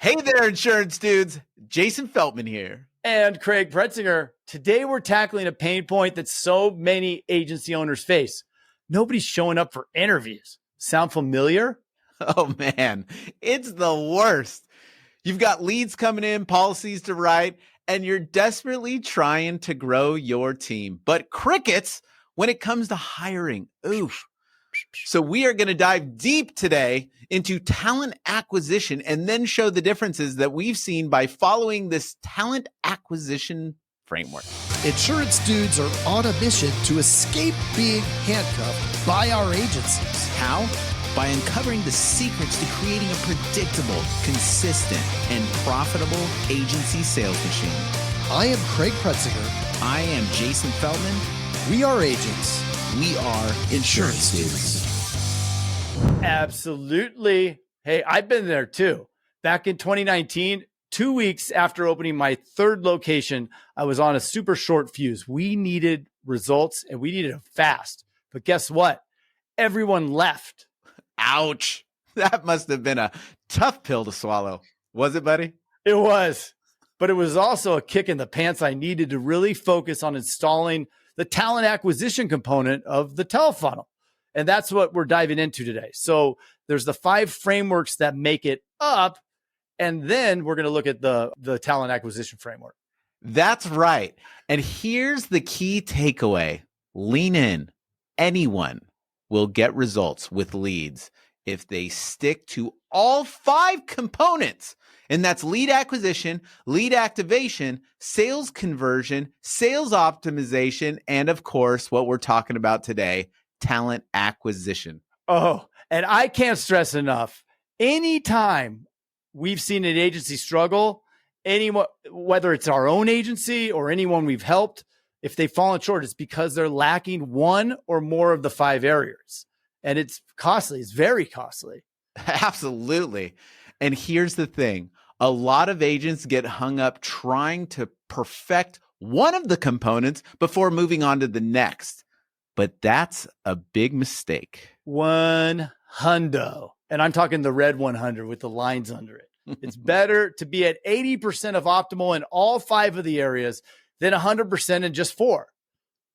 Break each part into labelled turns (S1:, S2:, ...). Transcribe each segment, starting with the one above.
S1: Hey there, insurance dudes. Jason Feltman here.
S2: And Craig Pretzinger. Today we're tackling a pain point that so many agency owners face. Nobody's showing up for interviews. Sound familiar?
S1: Oh man, it's the worst. You've got leads coming in, policies to write, and you're desperately trying to grow your team. But crickets when it comes to hiring. Oof. So we are going to dive deep today into talent acquisition and then show the differences that we've seen by following this talent acquisition framework.
S3: Insurance dudes are on a mission to escape being handcuffed by our agencies.
S1: How? By uncovering the secrets to creating a predictable, consistent, and profitable agency sales machine.
S3: I am Craig Pretzinger.
S1: I am Jason Feltman.
S3: We are agents.
S1: We are insurance dudes.
S2: Absolutely. Hey, I've been there too. Back in 2019, 2 weeks after opening my third location, I was on a super short fuse. We needed results and we needed them fast. But guess what? Everyone left.
S1: Ouch. That must have been a tough pill to swallow. Was it, buddy?
S2: It was. But it was also a kick in the pants I needed to really focus on installing the talent acquisition component of the telefunnel. And that's what we're diving into today. So there's the 5 frameworks that make it up. And then we're going to look at the talent acquisition framework.
S1: That's right. And here's the key takeaway. Lean in. Anyone will get results with leads if they stick to all 5 components. And that's lead acquisition, lead activation, sales conversion, sales optimization, and of course, what we're talking about today, talent acquisition.
S2: Oh, and I can't stress enough, anytime we've seen an agency struggle, anyone, whether it's our own agency or anyone we've helped, if they've fallen short, it's because they're lacking one or more of the 5 areas. And it's costly. It's very costly.
S1: Absolutely. And here's the thing. A lot of agents get hung up trying to perfect one of the components before moving on to the next. But that's a big mistake.
S2: 100. And I'm talking the red 100 with the lines under it. It's better to be at 80% of optimal in all 5 of the areas than 100% in just 4.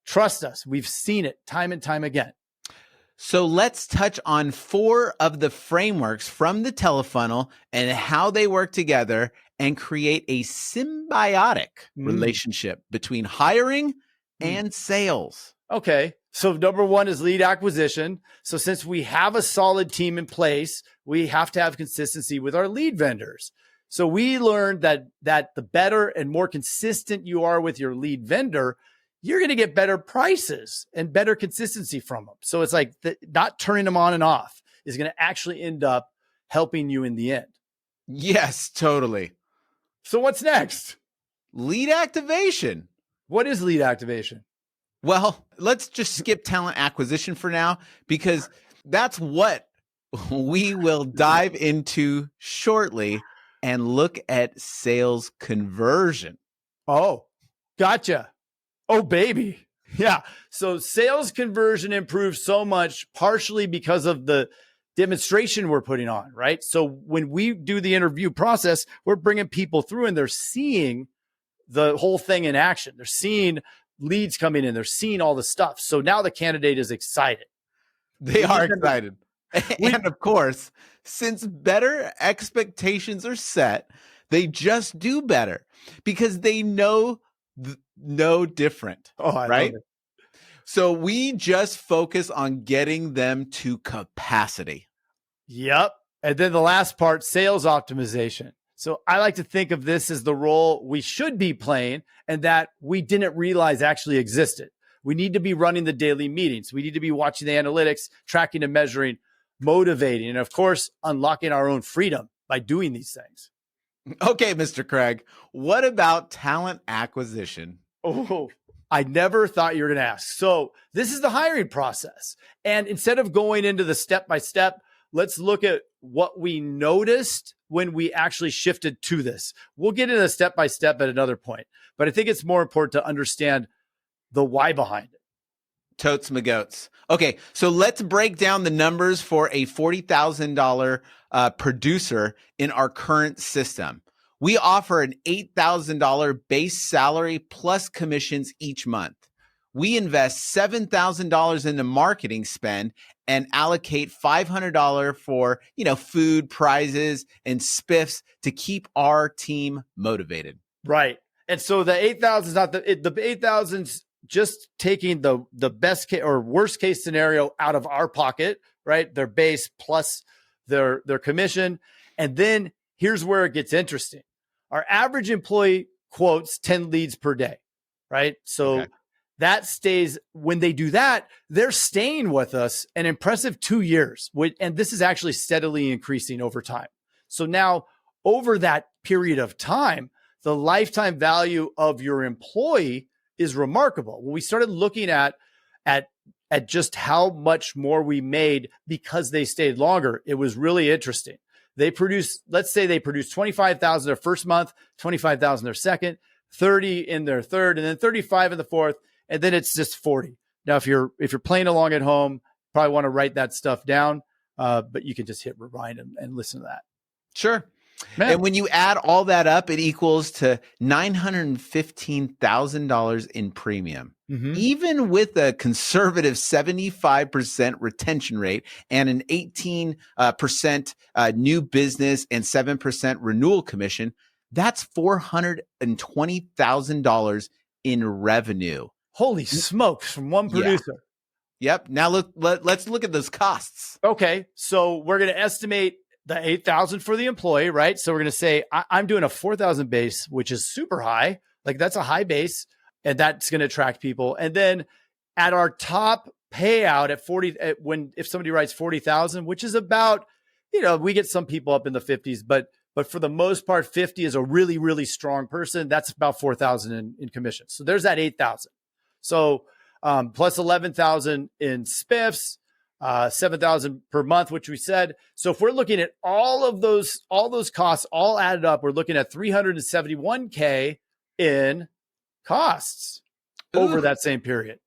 S2: Trust us. We've seen it time and time again.
S1: So let's touch on 4 of the frameworks from the telefunnel and how they work together and create a symbiotic relationship between hiring and sales.
S2: Okay. So number 1 is lead acquisition. So since we have a solid team in place, we have to have consistency with our lead vendors. So we learned that the better and more consistent you are with your lead vendor, you're going to get better prices and better consistency from them. So it's like not turning them on and off is going to actually end up helping you in the end.
S1: Yes, totally.
S2: So what's next?
S1: Lead activation.
S2: What is lead activation?
S1: Well, let's just skip talent acquisition for now, because that's what we will dive into shortly and look at sales conversion.
S2: Oh, gotcha. Oh, baby. Yeah. So sales conversion improves so much, partially because of the demonstration we're putting on, right? So when we do the interview process, we're bringing people through and they're seeing the whole thing in action. They're seeing leads coming in. They're seeing all the stuff. So now the candidate is excited.
S1: They are excited. And of course, since better expectations are set, they just do better because they know no different. Right? So we just focus on getting them to capacity.
S2: Yep. And then the last part, sales optimization. So I like to think of this as the role we should be playing and that we didn't realize actually existed. We need to be running the daily meetings. We need to be watching the analytics, tracking and measuring, motivating, and of course, unlocking our own freedom by doing these things.
S1: Okay, Mr. Craig, what about talent acquisition?
S2: Oh, I never thought you were going to ask. So this is the hiring process. And instead of going into the step-by-step, let's look at what we noticed when we actually shifted to this. We'll get into step-by-step at another point, but I think it's more important to understand the why behind it.
S1: Totes my goats. Okay, so let's break down the numbers for a $40,000 producer in our current system. We offer an $8,000 base salary plus commissions each month. We invest $7,000 into marketing spend and allocate $500 for, food, prizes, and spiffs to keep our team motivated.
S2: Right. And so the 8,000 is not the 8,000's just taking the best case or worst case scenario out of our pocket, right? Their base plus their commission. And then here's where it gets interesting. Our average employee quotes 10 leads per day, right? So that stays, when they do that, they're staying with us an impressive 2 years. And this is actually steadily increasing over time. So now over that period of time, the lifetime value of your employee is remarkable. When we started looking at just how much more we made because they stayed longer, it was really interesting. Let's say they produce 25,000 their first month, 25,000 their second, 30 in their third, and then 35 in the fourth, and then it's just 40. Now, if you're playing along at home, probably want to write that stuff down, but you can just hit rewind and listen to that.
S1: Sure.
S2: Man.
S1: And when you add all that up, it equals to $915,000 in premium. Mm-hmm. Even with a conservative 75% retention rate and an 18% new business and 7% renewal commission, that's $420,000 in revenue.
S2: Holy smokes, from one producer.
S1: Yeah. Yep. Now let's look at those costs.
S2: Okay. So we're going to estimate the 8,000 for the employee, right? So we're going to say, I'm doing a 4,000 base, which is super high. Like that's a high base, and that's going to attract people. And then at our top payout at 40, if somebody writes 40,000, which is about, we get some people up in the 50s, but for the most part, 50 is a really, really strong person. That's about 4,000 in commissions. So there's that 8,000. So plus 11,000 in spiffs, 7,000 per month, which we said. So if we're looking at all those costs all added up, we're looking at $371K in costs over that same period.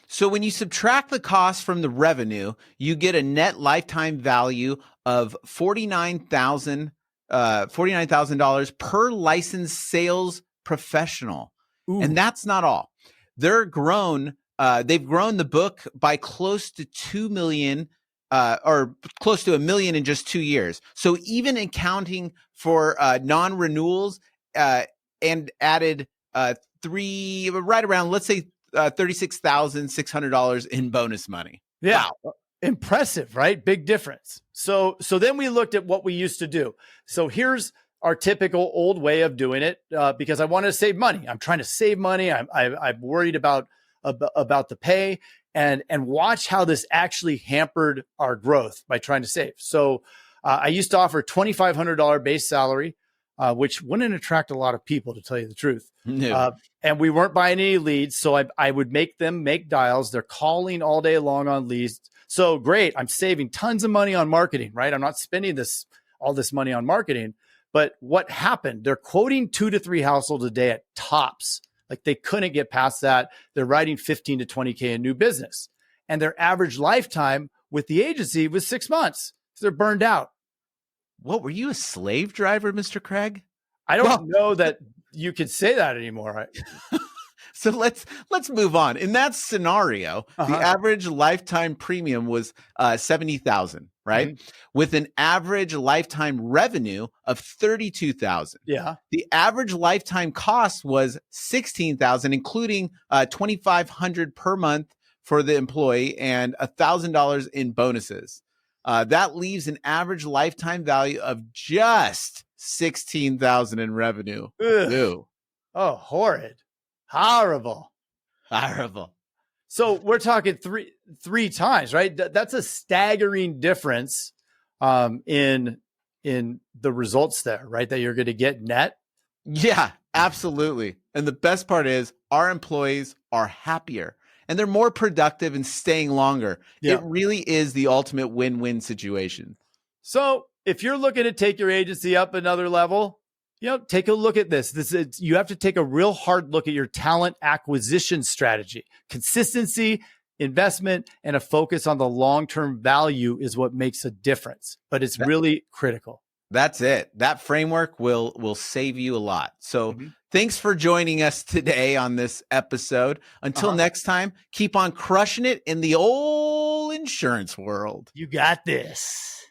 S1: So when you subtract the cost from the revenue, you get a net lifetime value of $49,000 per licensed sales professional. Ooh. And that's not all. They've grown the book by close to 2 million, or close to 1 million in just 2 years. So even accounting for non-renewals and added right around, let's say, $36,600 in bonus money.
S2: Yeah. Wow. Impressive, right? Big difference. So then we looked at what we used to do. So here's our typical old way of doing it, because I want to save money. I'm trying to save money. I'm worried about the pay, and watch how this actually hampered our growth by trying to save. So I used to offer $2,500 base salary, which wouldn't attract a lot of people, to tell you the truth. No. And we weren't buying any leads. So I would make them make dials. They're calling all day long on leads. So great. I'm saving tons of money on marketing, right? I'm not spending all this money on marketing. But what happened? They're quoting 2 to 3 households a day at tops. Like they couldn't get past that. They're writing 15 to 20K in new business. And their average lifetime with the agency was 6 months. So they're burned out.
S1: What, were you a slave driver, Mr. Craig?
S2: I don't know that you could say that anymore. Right?
S1: So let's move on. In that scenario, the average lifetime premium was $70,000, right? Mm-hmm. With an average lifetime revenue of $32,000.
S2: Yeah.
S1: The average lifetime cost was $16,000, including $2,500 per month for the employee and $1,000 in bonuses. That leaves an average lifetime value of just $16,000 in revenue.
S2: Ew. Oh, horrible. So we're talking three times, right? That's a staggering difference in the results there, right? That you're going to get net.
S1: Yeah, absolutely. And the best part is our employees are happier and they're more productive and staying longer. Yeah. It really is the ultimate win-win situation.
S2: So if you're looking to take your agency up another level, take a look at this. You have to take a real hard look at your talent acquisition strategy. Consistency investment and a focus on the long-term value is what makes a difference, but it's really critical.
S1: That's it. That framework will save you a lot. So thanks for joining us today on this episode. Until next time, keep on crushing it in the old insurance world.
S2: You got this.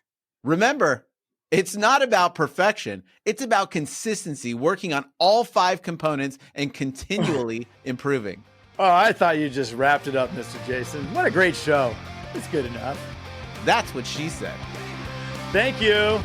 S1: Remember, it's not about perfection. It's about consistency, working on all 5 components and continually improving.
S2: Oh, I thought you just wrapped it up, Mr. Jason. What a great show. It's good enough.
S1: That's what she said.
S2: Thank you.